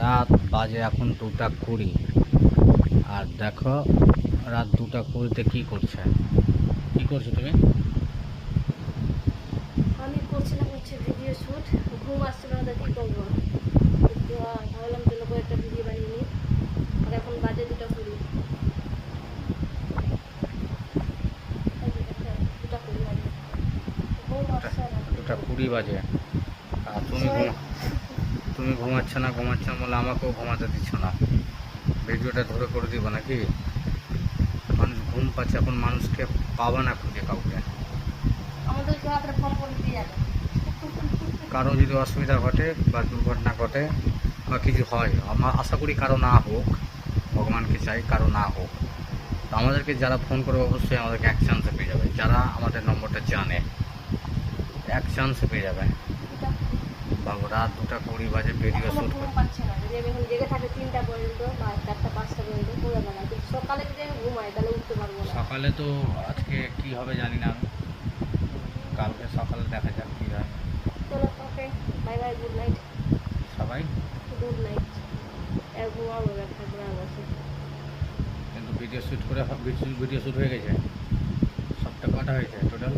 রাত বাজে এখন 2টা 20। আর দেখো রাত 2টা 20-তে কী করছো তুমি? আমি করছিলাম ভিডিও শ্যুট। ঘুম আসছিল না, কি করবো? ভাবলাম চলো একটা ভিডিও বানিয়ে নিই। আর এখন বাজে 2টা 20। 2টা 20 বাজে। ঘুম আসছে না। 2টা 20 বাজে। আর তুমি ঘুমাচ্ছ না বলে আমাকেও ঘুমাতে দিচ্ছ না। ভিডিওটা ধরে করে দিব নাকি? মানুষ ঘুম পাচ্ছে, এখন মানুষকে পাবা না খুঁজে কাউকে। আমাদেরকে আপনার ফোন করে দিয়ে যাবে। কারো যদি অসুবিধা ঘটে বা দুর্ঘটনা ঘটে বা কিছু হয়, আমরা আশা করি কারো না হোক, ভগবানকে চাই কারো না হোক। তো আমাদেরকে যারা ফোন করবে অবশ্যই আমাদেরকে এক চান্সে পেয়ে যাবে। যারা আমাদের নম্বরটা জানে এক চান্সে পেয়ে যাবে। বাবু রাত 2টা 20 বাজে ভিডিও শ্যুট ঘুম পাচ্ছে না। যদি আমি এখন জেগে থাকি 3টা পর্যন্ত বা 4টা 5টা পর্যন্ত পুরো বেলা, কিন্তু সকালে যদি আমি ঘুমাই তাহলে উঠতে পারবো না। সকালে তো আজকে কি হবে জানি না, কালকে সকালে দেখা যাক কী হয়। চলো, ওকে, বাই বাই, গুড নাইট। সবাই গুড নাইট। ঘুমাবো, থাকবো না বসে। কিন্তু ভিডিও শ্যুট হয়ে গেছে। সবটা কটা হয়েছে টোটাল?